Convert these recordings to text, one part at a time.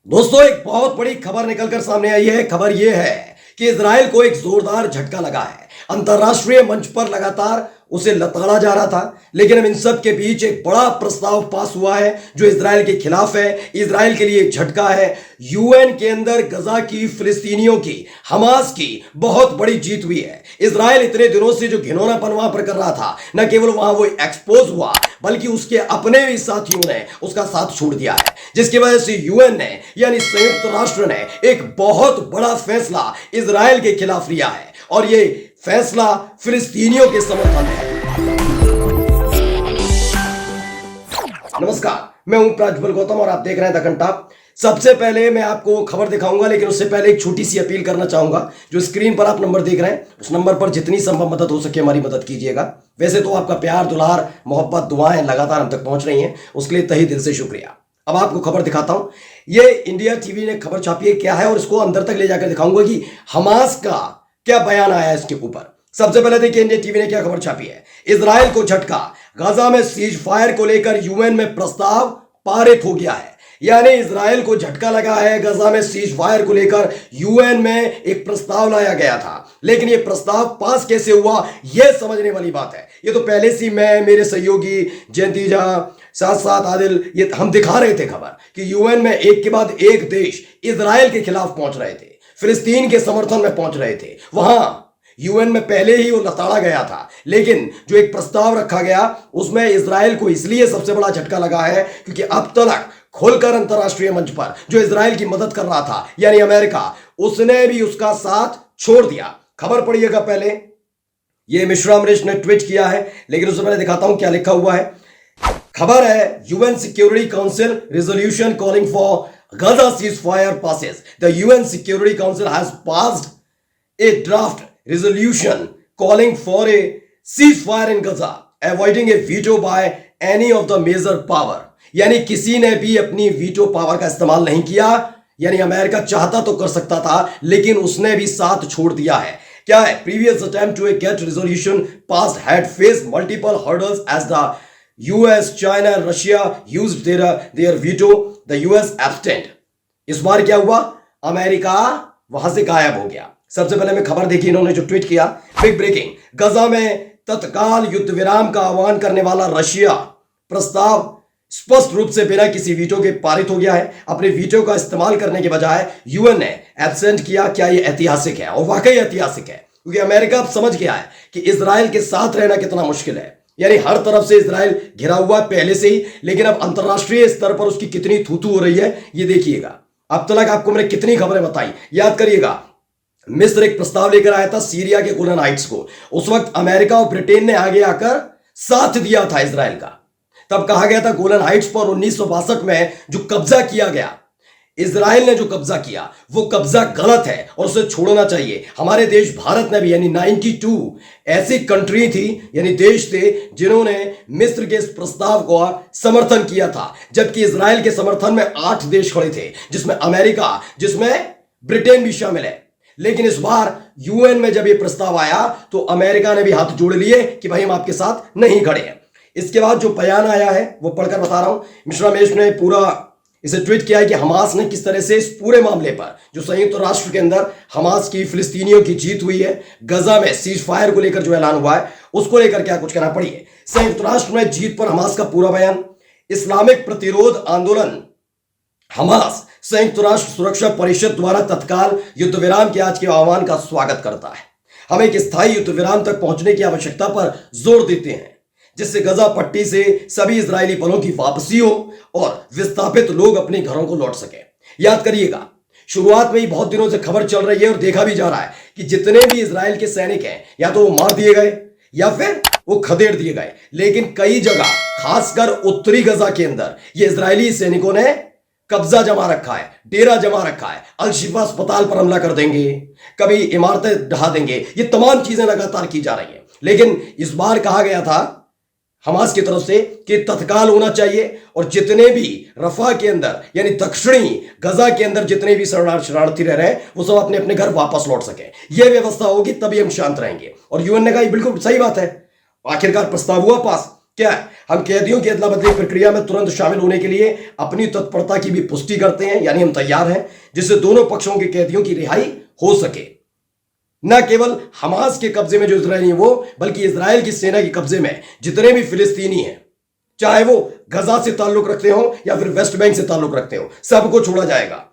दोस्तों, एक बहुत बड़ी खबर निकलकर सामने आई है। खबर यह है कि इजराइल को एक जोरदार झटका लगा है। अंतरराष्ट्रीय मंच पर लगातार उसे लताड़ा जा रहा था, लेकिन अब इन सब के बीच एक बड़ा प्रस्ताव पास हुआ है जो इजराइल के खिलाफ है। इजराइल के लिए एक झटका है। यूएन के अंदर गजा की, फिलिस्तीनियों की, हमास की बहुत बड़ी जीत हुई है। इजराइल इतने दिनों से जो घिनौनापन वहां पर कर रहा था, न केवल वहां वो एक्सपोज हुआ, बल्कि उसके अपने भी साथियों ने उसका साथ छोड़ दिया है, जिसकी वजह से यूएन ने यानी संयुक्त राष्ट्र ने एक बहुत बड़ा फैसला इजराइल के खिलाफ लिया है, और ये फैसला फिलिस्तीनियों के समर्थन में है। नमस्कार, मैं हूं प्रज्वल गौतम और आप देख रहे हैं द घंटा। सबसे पहले मैं आपको खबर दिखाऊंगा, लेकिन उससे पहले एक छोटी सी अपील करना चाहूंगा। जो स्क्रीन पर आप नंबर देख रहे हैं, उस नंबर पर जितनी संभव मदद हो सके हमारी मदद कीजिएगा। वैसे तो आपका प्यार, दुलार, मोहब्बत, दुआएं लगातार हम तक पहुंच रही हैं, उसके लिए तहे दिल से शुक्रिया। अब आपको खबर दिखाता हूं। ये इंडिया टीवी ने खबर छापी है, क्या है, और इसको अंदर तक ले जाकर दिखाऊंगा कि हमास का क्या बयान आया है इसके ऊपर। सबसे पहले देखिए इंडिया टीवी ने क्या खबर छापी है। इजराइल को झटका, गाजा में सीज फायर को लेकर यूएन में प्रस्ताव पारित हो गया है। यानी इजराइल को झटका लगा है। गाजा में सीज फायर को लेकर यूएन में एक प्रस्ताव लाया गया था, लेकिन यह प्रस्ताव पास कैसे हुआ, यह समझने वाली बात है। ये तो पहले से मैं, मेरे सहयोगी जयंती झा, साथ साथ आदिल, ये हम दिखा रहे थे खबर कि यूएन में एक के बाद एक देश इजराइल के खिलाफ पहुंच रहे थे, फिलिस्तीन के समर्थन में पहुंच रहे थे। वहां यूएन में पहले ही वो लताड़ा गया था, लेकिन जो एक प्रस्ताव रखा गया उसमें इजराइल को इसलिए सबसे बड़ा झटका लगा है क्योंकि अब तक खुलकर अंतरराष्ट्रीय मंच पर जो इजराइल की मदद कर रहा था यानी अमेरिका, उसने भी उसका साथ छोड़ दिया। खबर पढ़िएगा पहले। ये मिश्रा अमरीश ने ट्वीट किया है, लेकिन उससे पहले दिखाता हूं क्या लिखा हुआ है। खबर है, UN security council resolution calling for Gaza ceasefire passes. The UN Security Council has passed a draft resolution calling for a ceasefire in Gaza, avoiding a veto by any of the major power. यानी किसी ने भी अपनी veto power का इस्तेमाल नहीं किया। यानी अमेरिका चाहता तो कर सकता था, लेकिन उसने भी साथ छोड़ दिया है। क्या है? Previous attempt to get resolution passed had faced multiple hurdles as the US, China and Russia used their veto. The US abstained. इस बार क्या हुआ? अमेरिका वहां से गायब हो गया। सबसे पहले मैं खबर देखी, इन्होंने जो ट्वीट किया, बिग ब्रेकिंग, गजा में तत्काल युद्ध विराम का आह्वान करने वाला रशिया प्रस्ताव स्पष्ट रूप से बिना किसी वीटो के पारित हो गया है। अपने वीटो का इस्तेमाल करने के बजाय यूएन ने एब्सेंट किया। क्या यह ऐतिहासिक है? और वाकई ऐतिहासिक है, क्योंकि अमेरिका अब समझ गया है कि इजराइल के साथ रहना कितना मुश्किल है। यानी हर तरफ से इजराइल घिरा हुआ पहले से ही, लेकिन अब अंतरराष्ट्रीय स्तर पर उसकी कितनी थूथू हो रही है ये देखिएगा। अब तक आपको मैंने कितनी खबरें बताई, याद करिएगा। मिस्र एक प्रस्ताव लेकर आया था सीरिया के गोलन हाइट्स को। उस वक्त अमेरिका और ब्रिटेन ने आगे आकर साथ दिया था इजराइल का। तब कहा गया था गोलन हाइट्स पर 1962 में जो कब्जा किया गया, इजराइल ने जो कब्जा किया, वो कब्जा गलत है और उसे छोड़ना चाहिए। हमारे देश भारत ने भी, यानी 92 ऐसी कंट्री थी, यानी देश थे, जिन्होंने मिस्र के इस प्रस्ताव को समर्थन किया था, जबकि इजराइल के समर्थन में 8 देश खड़े थे, जिसमें अमेरिका, जिसमें ब्रिटेन भी शामिल है। लेकिन इस बार यूएन में जब यह प्रस्ताव आया तो अमेरिका ने भी हाथ जोड़ लिए कि भाई हम आपके साथ नहीं खड़े हैं। इसके बाद जो बयान आया है वो पढ़कर बता रहा हूं। मिश्रा अमरीश ने पूरा इसे ट्वीट किया है कि हमास ने किस तरह से इस पूरे मामले पर, जो संयुक्त राष्ट्र के अंदर हमास की, फिलिस्तीनियों की जीत हुई है, गजा में सीज फायर को लेकर जो ऐलान हुआ है उसको लेकर क्या कुछ कहना पड़िए। संयुक्त राष्ट्र में जीत पर हमास का पूरा बयान। इस्लामिक प्रतिरोध आंदोलन हमास संयुक्त राष्ट्र सुरक्षा परिषद द्वारा तत्काल युद्ध विराम के आज के आह्वान का स्वागत करता है। हम एक स्थायी युद्ध विराम तक पहुंचने की आवश्यकता पर जोर देते हैं, जिससे गजा पट्टी से सभी इजरायली बलों की वापसी हो और विस्थापित लोग अपने घरों को लौट सके। याद करिएगा, शुरुआत में ही बहुत दिनों से खबर चल रही है और देखा भी जा रहा है कि जितने भी इजराइल के सैनिक हैं, या तो वो मार दिए गए या फिर वो खदेड़ दिए गए। लेकिन कई जगह, खासकर उत्तरी गजा के अंदर, ये इजरायली सैनिकों ने कब्जा जमा रखा है, डेरा जमा रखा है। अल शिफा अस्पताल पर हमला कर देंगे, कभी इमारतें ढहा देंगे, ये तमाम चीजें लगातार की जा रही है। लेकिन इस बार कहा गया था हमास की तरफ से कि तत्काल होना चाहिए, और जितने भी रफा के अंदर यानी दक्षिणी गजा के अंदर जितने भी शरणार्थी रह रहे हैं वो सब अपने अपने घर वापस लौट सके। यह व्यवस्था होगी तभी हम शांत रहेंगे। और यूएन ने कहा बिल्कुल सही बात है। आखिरकार प्रस्ताव हुआ पास। क्या है? हम कैदियों की अदला बदली प्रक्रिया में तुरंत शामिल होने के लिए अपनी तत्परता की भी पुष्टि करते हैं, यानी हम तैयार हैं, जिससे दोनों पक्षों के कैदियों की रिहाई हो सके। न केवल हमास के कब्जे में जो इजरायली वो, बल्कि इजराइल की सेना के कब्जे में जितने भी फिलिस्तीनी हैं, चाहे वो गजा से ताल्लुक रखते हो या फिर वेस्ट बैंक से ताल्लुक रखते हो, सबको छोड़ा जाएगा।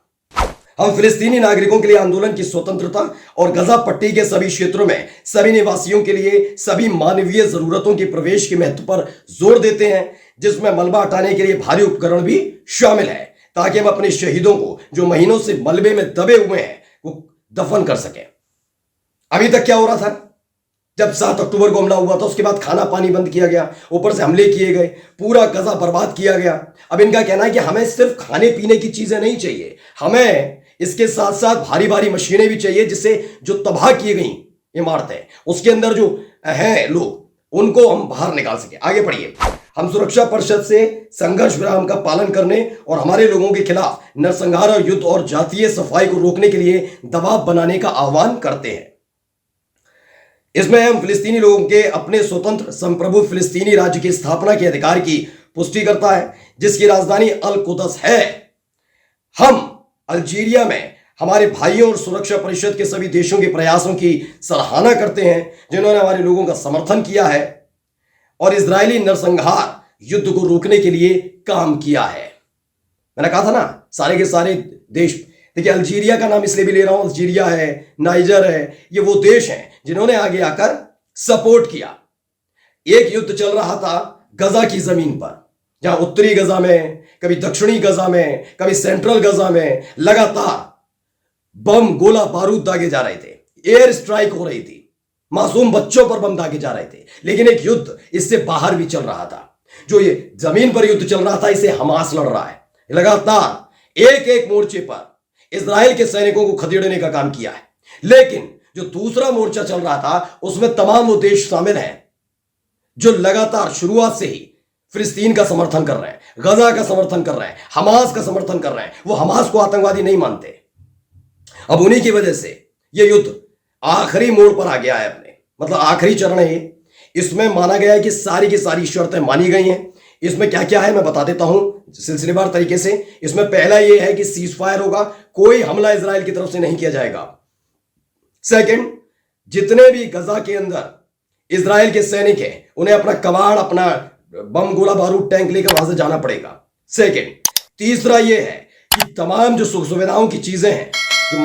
हम फिलिस्तीनी नागरिकों के लिए आंदोलन की स्वतंत्रता और गजा पट्टी के सभी क्षेत्रों में सभी निवासियों के लिए सभी मानवीय जरूरतों के प्रवेश के महत्व पर जोर देते हैं, जिसमें मलबा हटाने के लिए भारी उपकरण भी शामिल है, ताकि हम अपने शहीदों को जो महीनों से मलबे में दबे हुए हैं वो दफन कर सकें। अभी तक क्या हो रहा था? जब 7 अक्टूबर को हमला हुआ था, उसके बाद खाना पानी बंद किया गया, ऊपर से हमले किए गए, पूरा गजा बर्बाद किया गया। अब इनका कहना है कि हमें सिर्फ खाने पीने की चीजें नहीं चाहिए, हमें इसके साथ साथ भारी भारी मशीनें भी चाहिए, जिससे जो तबाह की गई इमारतें, उसके अंदर जो हैं लोग, उनको हम बाहर निकाल सके। आगे पढ़िए। हम सुरक्षा परिषद से संघर्ष विराम का पालन करने और हमारे लोगों के खिलाफ नरसंहार और युद्ध और जातीय सफाई को रोकने के लिए दबाव बनाने का आह्वान करते हैं। इसमें हम फिलिस्तीनी लोगों के अपने स्वतंत्र संप्रभु फिलिस्तीनी राज्य की स्थापना के अधिकार की पुष्टि करता है, जिसकी राजधानी अल कुदस है। हम अल्जीरिया में हमारे भाइयों और सुरक्षा परिषद के सभी देशों के प्रयासों की सराहना करते हैं, जिन्होंने हमारे लोगों का समर्थन किया है और इजरायली नरसंहार युद्ध को रोकने के लिए काम किया है। मैंने कहा था ना, सारे के सारे देश, देखिए अल्जीरिया का नाम इसलिए भी ले रहा हूं, अल्जीरिया है, नाइजर है, ये वो देश हैं जिन्होंने आगे आकर सपोर्ट किया। एक युद्ध चल रहा था गजा की जमीन पर, जहां उत्तरी गजा में, कभी दक्षिणी गजा में, कभी सेंट्रल गजा में लगातार बम गोला बारूद दागे जा रहे थे, एयर स्ट्राइक हो रही थी, मासूम बच्चों पर बम दागे जा रहे थे। लेकिन एक युद्ध इससे बाहर भी चल रहा था। जो ये जमीन पर युद्ध चल रहा था, इसे हमास लड़ रहा है। लगातार एक एक मोर्चे पर इजराइल के सैनिकों को खदेड़ने का काम किया है। लेकिन जो दूसरा मोर्चा चल रहा था, उसमें तमाम वो देश शामिल हैं जो लगातार शुरुआत से ही फिलिस्तीन का समर्थन कर रहे हैं, गजा का समर्थन कर रहे हैं, हमास का समर्थन कर रहे हैं। वो हमास को आतंकवादी नहीं मानते। अब उन्हीं की वजह से ये युद्ध आखिरी मोड़ पर आ गया है, अपने मतलब आखिरी चरण है ये। इसमें माना गया है कि सारी की सारी शर्तें मानी गई हैं। इसमें क्या क्या है मैं बता देता हूं सिलसिलेवार तरीके से। इसमें पहला यह है कि सीज फायर होगा, कोई हमला इजराइल की तरफ से नहीं किया जाएगा। सेकंड, जितने भी गजा के अंदर इजराइल के सैनिक हैं, उन्हें अपना कबाड़, अपना बम गोला बारूद टैंक लेकर वहां से जाना पड़ेगा। सेकंड, तीसरा यह है कि तमाम जो सुख सुविधाओं की चीजें हैं, जो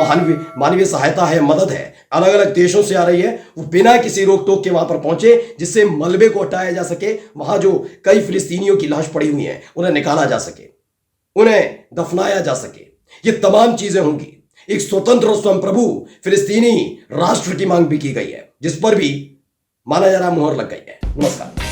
मानवीय सहायता है, मदद है, अलग अलग देशों से आ रही है, वो बिना किसी रोक टोक के वहां पर पहुंचे, जिससे मलबे को हटाया जा सके। वहां जो कई फिलिस्तीनियों की लाश पड़ी हुई हैं, उन्हें निकाला जा सके, उन्हें दफनाया जा सके। ये तमाम चीजें होंगी। एक स्वतंत्र और संप्रभु फिलिस्तीनी राष्ट्र की मांग भी की गई है, जिस पर भी माना जा रहा मुहर लग गई है। नमस्कार।